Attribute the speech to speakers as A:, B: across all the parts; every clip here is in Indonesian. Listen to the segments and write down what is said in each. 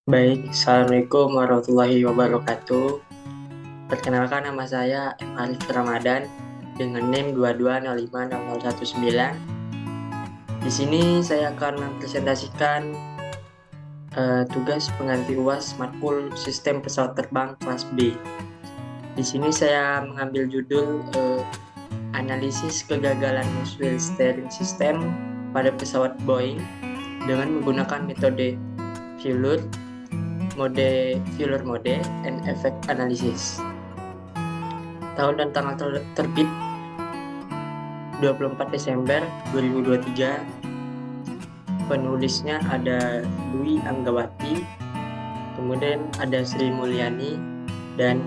A: Baik, Assalamualaikum warahmatullahi wabarakatuh. Perkenalkan, nama saya M. Arif Ramadan dengan NIM 22050019. Di sini saya akan mempresentasikan tugas pengganti UAS Matkul Sistem Pesawat Terbang kelas B. Di sini saya mengambil judul analisis kegagalan nose-wheel steering system pada pesawat Boeing dengan menggunakan metode failure mode, and effect analysis. Tahun dan tanggal terbit 24 Desember 2023. Penulisnya ada Dwi Anggawati, kemudian ada Sri Mulyani, dan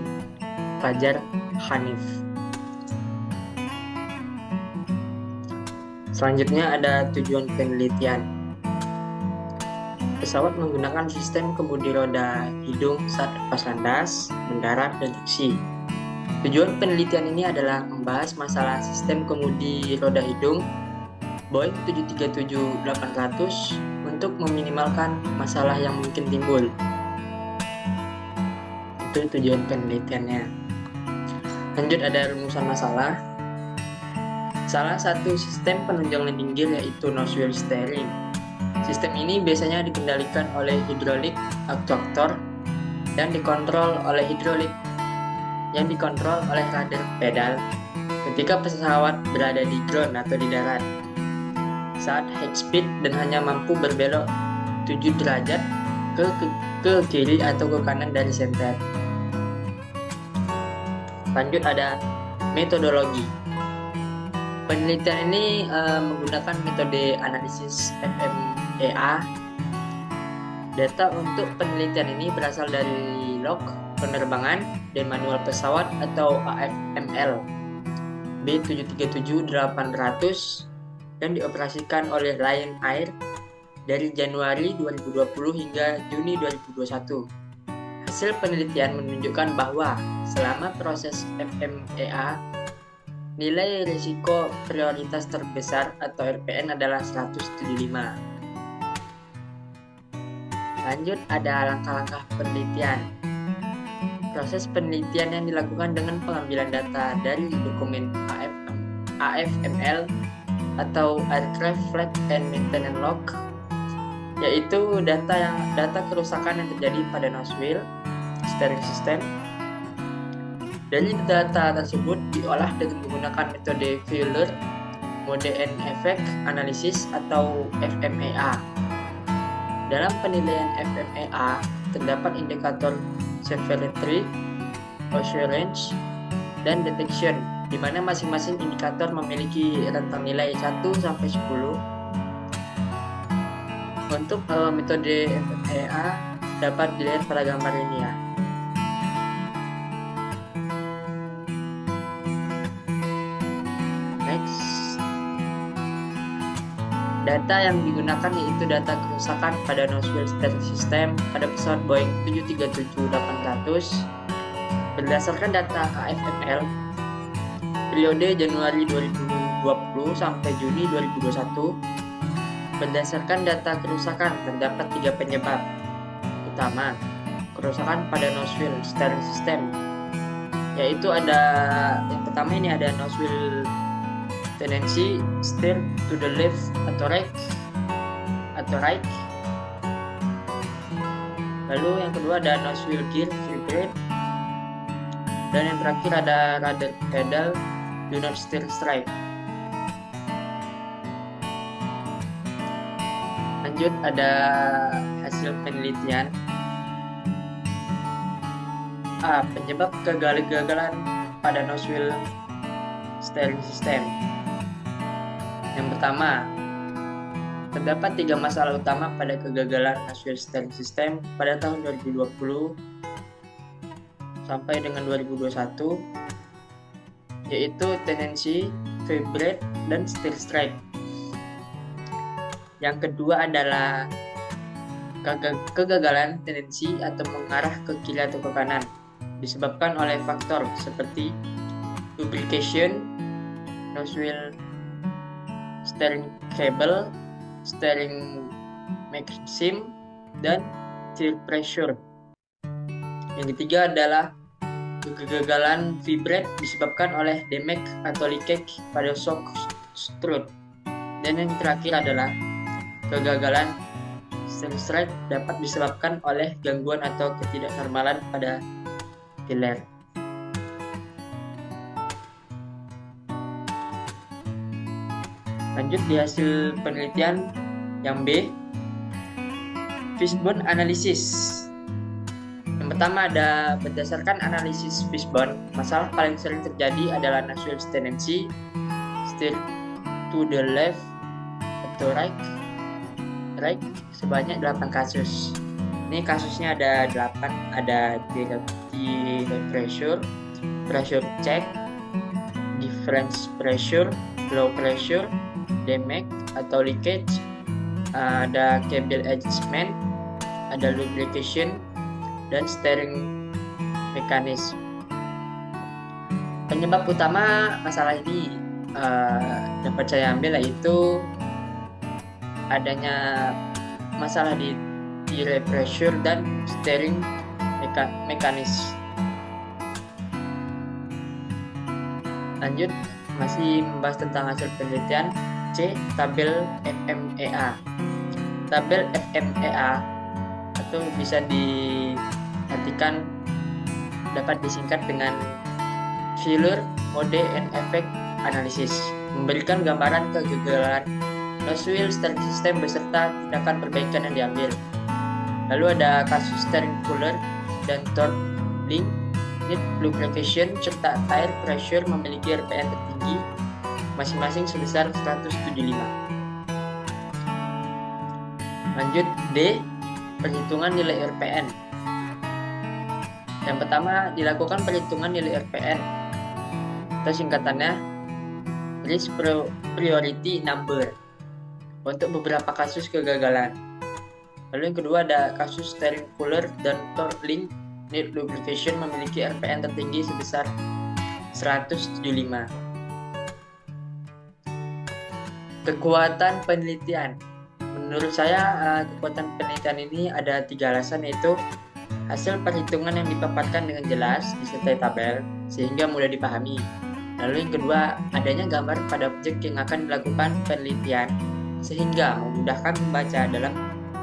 A: Fajar Hanif. Selanjutnya ada tujuan penelitian. Pesawat menggunakan sistem kemudi roda hidung saat lepas landas, mendarat, dan taksi. Tujuan penelitian ini adalah membahas masalah sistem kemudi roda hidung Boeing 737-800 untuk meminimalkan masalah yang mungkin timbul. Itu tujuan penelitiannya. Lanjut, ada rumusan masalah. Salah satu sistem penunjang landing gear yaitu nose wheel steering. Sistem ini biasanya dikendalikan oleh hidrolik aktuator dan dikontrol oleh hidrolik yang dikontrol oleh radar pedal ketika pesawat berada di ground atau di darat saat high speed dan hanya mampu berbelok 7 derajat ke kiri atau ke kanan dari senter. Lanjut, ada metodologi. Penelitian ini menggunakan metode analisis FMEA. Data untuk penelitian ini berasal dari log penerbangan dan manual pesawat atau AFML B737-800 dan dioperasikan oleh Lion Air dari Januari 2020 hingga Juni 2021. Hasil penelitian menunjukkan bahwa selama proses FMEA, nilai risiko prioritas terbesar atau RPN adalah 175. Lanjut, ada langkah-langkah penelitian. Proses penelitian yang dilakukan dengan pengambilan data dari dokumen AFML atau Aircraft Flight and Maintenance Log, yaitu data kerusakan yang terjadi pada nose wheel steering system. Dari data tersebut diolah dengan menggunakan metode failure mode and effect analysis atau FMEA. Dalam penilaian FMEA terdapat indikator severity, oscillation, dan detection, di mana masing-masing indikator memiliki rentang nilai 1 sampai 10. Untuk metode FMEA dapat dilihat pada gambar ini ya. Next. Data yang digunakan yaitu data kerusakan pada nose wheel steering system pada pesawat Boeing 737-800 berdasarkan data AFML periode Januari 2020 sampai Juni 2021. Berdasarkan data kerusakan terdapat 3 penyebab utama kerusakan pada nose wheel steering system, yaitu ada yang pertama ini ada nose wheel tendency steer to the left atau right. Lalu yang kedua ada nose wheel gear vibrate, dan yang terakhir ada radar pedal do not steer straight. Lanjut, ada hasil penelitian. Penyebab kegagalan pada nose wheel steering system. Yang pertama, terdapat 3 masalah utama pada kegagalan nose wheel steering system pada tahun 2020 sampai dengan 2021, yaitu tendency, vibrate, dan steer straight. Yang kedua adalah kegagalan tendensi atau mengarah ke kiri atau ke kanan disebabkan oleh faktor seperti lubrication, nose wheel steering cable, steering mechanism, dan shear pressure. Yang ketiga adalah kegagalan vibrate disebabkan oleh damage atau leakage pada shock strut. Dan yang terakhir adalah kegagalan strut dapat disebabkan oleh gangguan atau ketidaknormalan pada pilar. Lanjut di hasil penelitian yang B, fishbone analysis. Yang pertama ada berdasarkan analisis fishbone, masalah paling sering terjadi adalah nasual tendency, steer to the left atau right sebanyak 8 kasus. Ini kasusnya ada 8, ada direct pressure, pressure check, difference pressure, low pressure, damage atau leakage, ada cable adjustment, ada lubrication, dan steering mekanisme. Penyebab utama masalah ini dapat saya ambil yaitu adanya masalah di tire pressure dan steering mekanisme. Lanjut, masih membahas tentang hasil penelitian C, tabel FMEA. Tabel FMEA atau bisa diartikan dapat disingkat dengan Failure Mode and Effect Analysis, memberikan gambaran kegagalan nose-wheel steering system beserta tindakan perbaikan yang diambil. Lalu ada kasus steering cooler dan torque link, need lubrication, serta tire pressure memiliki RPM tertinggi masing-masing sebesar 175. Lanjut D, perhitungan nilai RPN. Yang pertama, dilakukan perhitungan nilai RPN atau singkatannya Risk Priority Number untuk beberapa kasus kegagalan. Lalu yang kedua ada kasus steering cooler dan torque link need lubrication memiliki RPN tertinggi sebesar 175. Kekuatan penelitian. Menurut saya kekuatan penelitian ini ada 3 alasan, yaitu hasil perhitungan yang dipaparkan dengan jelas disertai tabel sehingga mudah dipahami. Lalu yang kedua, adanya gambar pada objek yang akan dilakukan penelitian sehingga memudahkan membaca dalam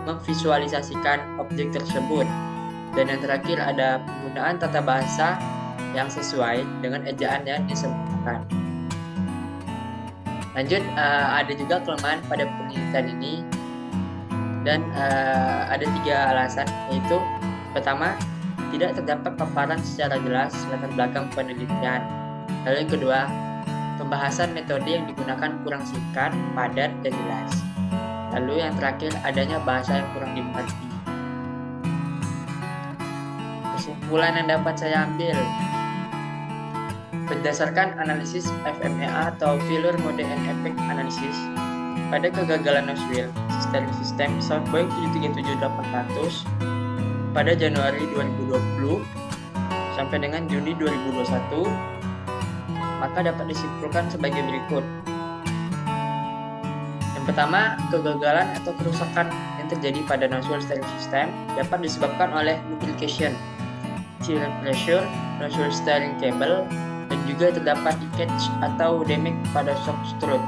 A: memvisualisasikan objek tersebut. Dan yang terakhir ada penggunaan tata bahasa yang sesuai dengan ejaan yang disebutkan. Lanjut, ada juga kelemahan pada penelitian ini dan ada 3 alasan, yaitu pertama, tidak terdapat paparan secara jelas latar belakang penelitian. Lalu yang kedua, pembahasan metode yang digunakan kurang singkat, padat, dan jelas. Lalu yang terakhir, adanya bahasa yang kurang dimengerti. Kesimpulan yang dapat saya ambil, berdasarkan analisis FMEA atau Failure Mode and Effect Analysis, pada kegagalan nose-wheel steering system pesawat Boeing 737-800 pada Januari 2020 sampai dengan Juni 2021, maka dapat disimpulkan sebagai berikut. Yang pertama, kegagalan atau kerusakan yang terjadi pada nose-wheel steering system dapat disebabkan oleh lubrication, tire pressure, nose-wheel steering cable, dan juga terdapat leakage atau damage pada shock strut.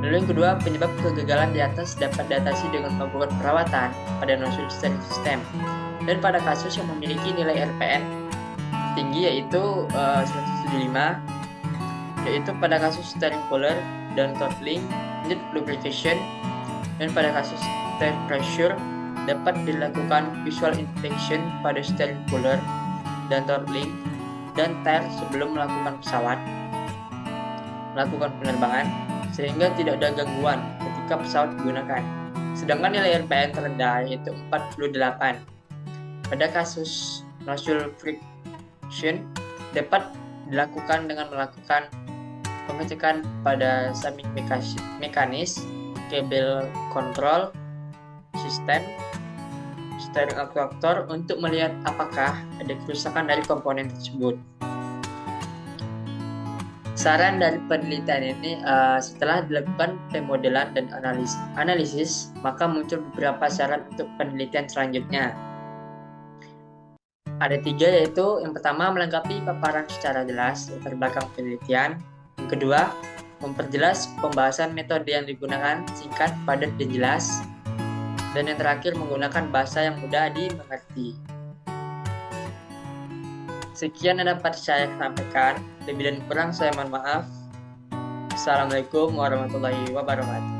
A: Lalu yang kedua, penyebab kegagalan di atas dapat diatasi dengan melakukan perawatan pada nose-wheel steering system. Dan pada kasus yang memiliki nilai RPN tinggi yaitu 175, yaitu pada kasus steering cooler dan torque link need lubrication, dan pada kasus tire pressure dapat dilakukan visual inspection pada steering cooler dan torque link dan tire sebelum melakukan penerbangan sehingga tidak ada gangguan ketika pesawat digunakan. Sedangkan nilai RPN terendah yaitu 48. Pada kasus nose-wheel friction dapat dilakukan dengan melakukan pengecekan pada samping mekanis, kabel kontrol, sistem, steering actuator untuk melihat apakah ada kerusakan dari komponen tersebut. Saran dari penelitian ini, setelah dilakukan pemodelan dan analisis, maka muncul beberapa saran untuk penelitian selanjutnya. Ada 3, yaitu yang pertama melengkapi paparan secara jelas latar belakang penelitian. Yang kedua, memperjelas pembahasan metode yang digunakan, singkat, padat, dan jelas. Dan yang terakhir, menggunakan bahasa yang mudah dimengerti. Sekian yang dapat saya sampaikan. Lebih dan kurang saya mohon maaf. Assalamualaikum warahmatullahi wabarakatuh.